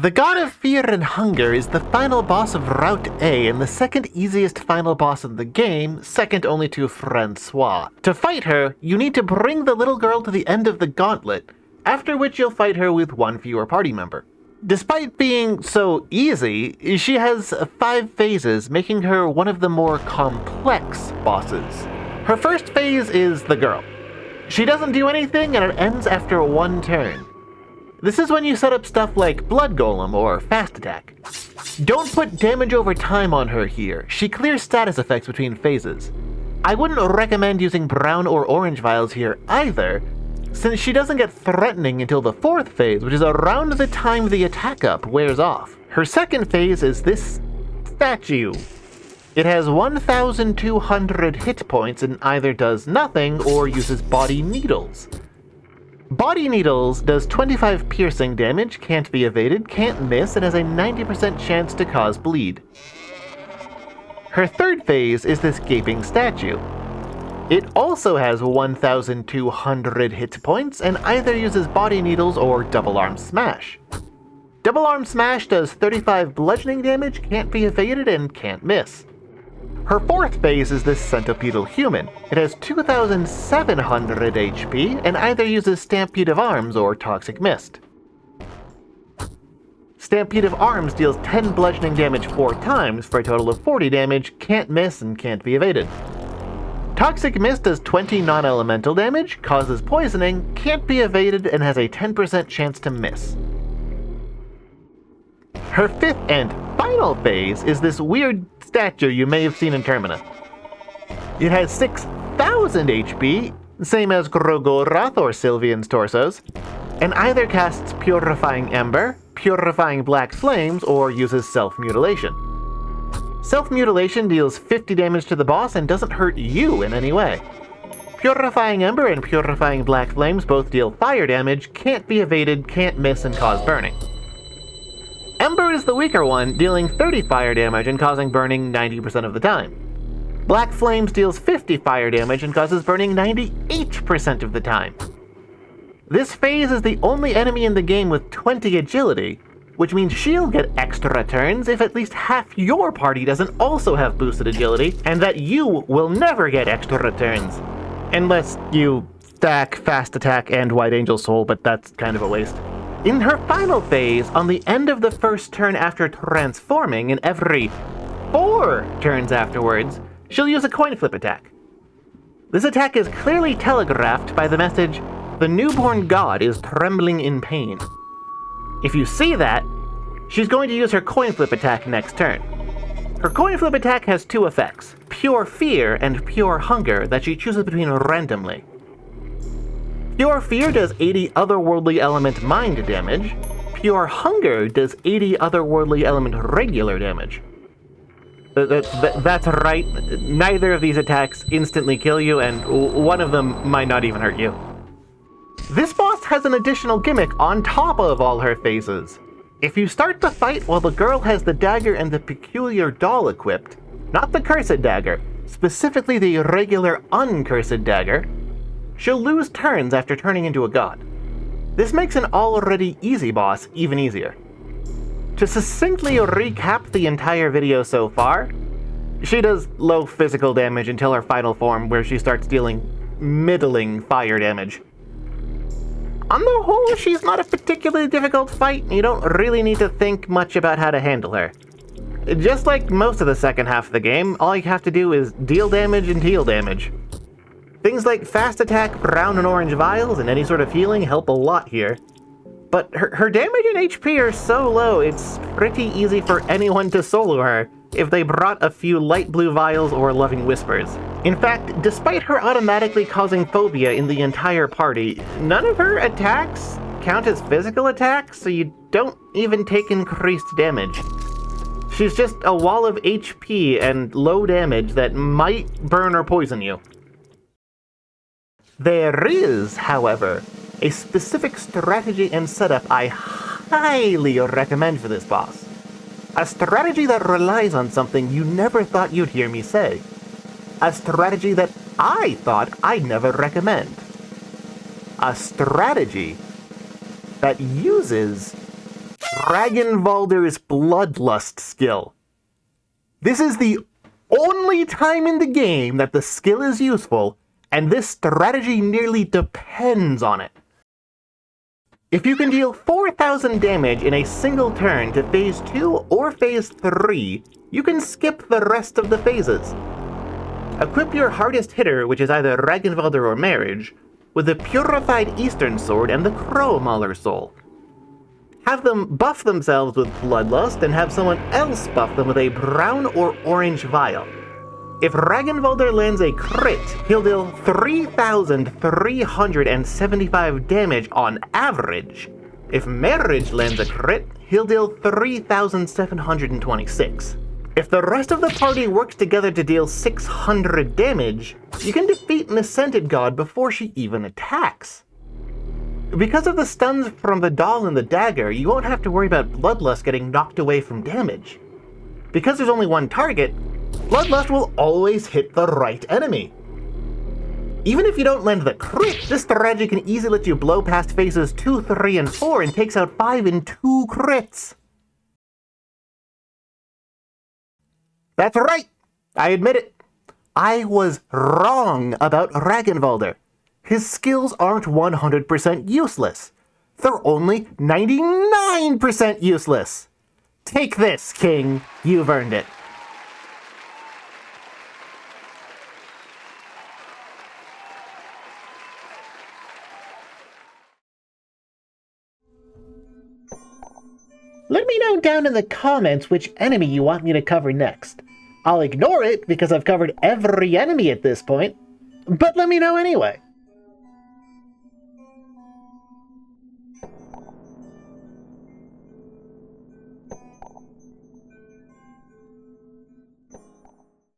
The God of Fear and Hunger is the final boss of Route A and the second easiest final boss in the game, second only to Francois. To fight her, you need to bring the little girl to the end of the gauntlet, after which you'll fight her with one fewer party member. Despite being so easy, she has 5 phases, making her one of the more complex bosses. Her first phase is the girl. She doesn't do anything and it ends after 1 turn. This is when you set up stuff like Blood Golem or Fast Attack. Don't put damage over time on her here. She clears status effects between phases. I wouldn't recommend using brown or orange vials here either, since she doesn't get threatening until the 4th phase, which is around the time the attack up wears off. Her second phase is this statue. It has 1,200 hit points and either does nothing or uses body needles. Body Needles does 25 piercing damage, can't be evaded, can't miss, and has a 90% chance to cause bleed. Her third phase is this gaping statue. It also has 1,200 hit points and either uses Body Needles or Double Arm Smash. Double Arm Smash does 35 bludgeoning damage, can't be evaded, and can't miss. Her fourth phase is this centipedal human. It has 2,700 HP and either uses Stampede of Arms or Toxic Mist. Stampede of Arms deals 10 bludgeoning damage 4 times for a total of 40 damage, can't miss, and can't be evaded. Toxic Mist does 20 non-elemental damage, causes poisoning, can't be evaded, and has a 10% chance to miss. Her fifth and final phase is this weird statue you may have seen in Termina. It has 6,000 HP, same as Grogoroth or Sylvian's torsos, and either casts Purifying Ember, Purifying Black Flames, or uses Self-Mutilation. Self-Mutilation deals 50 damage to the boss and doesn't hurt you in any way. Purifying Ember and Purifying Black Flames both deal fire damage, can't be evaded, can't miss, and cause burning. Ember is the weaker one, dealing 30 fire damage and causing burning 90% of the time. Black Flames deals 50 fire damage and causes burning 98% of the time. This phase is the only enemy in the game with 20 agility, which means she'll get extra turns if at least half your party doesn't also have boosted agility, and that you will never get extra turns. Unless you stack Fast Attack and White Angel Soul, but that's kind of a waste. In her final phase, on the end of the first turn after transforming, and every 4 turns afterwards, she'll use a coin flip attack. This attack is clearly telegraphed by the message, "The newborn god is trembling in pain." If you see that, she's going to use her coin flip attack next turn. Her coin flip attack has 2 effects, Pure Fear and Pure Hunger, that she chooses between randomly. Pure Fear does 80 otherworldly element mind damage. Pure Hunger does 80 otherworldly element regular damage. That's right, neither of these attacks instantly kill you, and one of them might not even hurt you. This boss has an additional gimmick on top of all her phases. If you start the fight while the girl has the dagger and the peculiar doll equipped, not the cursed dagger, specifically the regular uncursed dagger, she'll lose turns after turning into a god. This makes an already easy boss even easier. To succinctly recap the entire video so far, she does low physical damage until her final form, where she starts dealing middling fire damage. On the whole, she's not a particularly difficult fight, and you don't really need to think much about how to handle her. Just like most of the second half of the game, all you have to do is deal damage and heal damage. Things like Fast Attack, brown and orange vials, and any sort of healing help a lot here. But her damage and HP are so low, it's pretty easy for anyone to solo her if they brought a few light blue vials or Loving Whispers. In fact, despite her automatically causing phobia in the entire party, none of her attacks count as physical attacks, so you don't even take increased damage. She's just a wall of HP and low damage that might burn or poison you. There is, however, a specific strategy and setup I highly recommend for this boss. A strategy that relies on something you never thought you'd hear me say. A strategy that I thought I'd never recommend. A strategy that uses Ragnvaldr's Bloodlust skill. This is the only time in the game that the skill is useful, and this strategy nearly depends on it. If you can deal 4,000 damage in a single turn to Phase 2 or Phase 3, you can skip the rest of the phases. Equip your hardest hitter, which is either Ragnvaldr or Marriage, with the Purified Eastern Sword and the Crow Mauler Soul. Have them buff themselves with Bloodlust and have someone else buff them with a brown or orange vial. If Ragnvaldr lands a crit, he'll deal 3,375 damage on average. If Marriage lands a crit, he'll deal 3,726. If the rest of the party works together to deal 600 damage, you can defeat an Ascended God before she even attacks. Because of the stuns from the doll and the dagger, you won't have to worry about Bloodlust getting knocked away from damage. Because there's only one target, Bloodlust will always hit the right enemy. Even if you don't land the crit, this strategy can easily let you blow past phases 2, 3, and 4 and takes out 5 in 2 crits. That's right! I admit it. I was wrong about Ragnvaldr. His skills aren't 100% useless. They're only 99% useless. Take this, King. You've earned it. Let me know down in the comments which enemy you want me to cover next. I'll ignore it because I've covered every enemy at this point, but let me know anyway.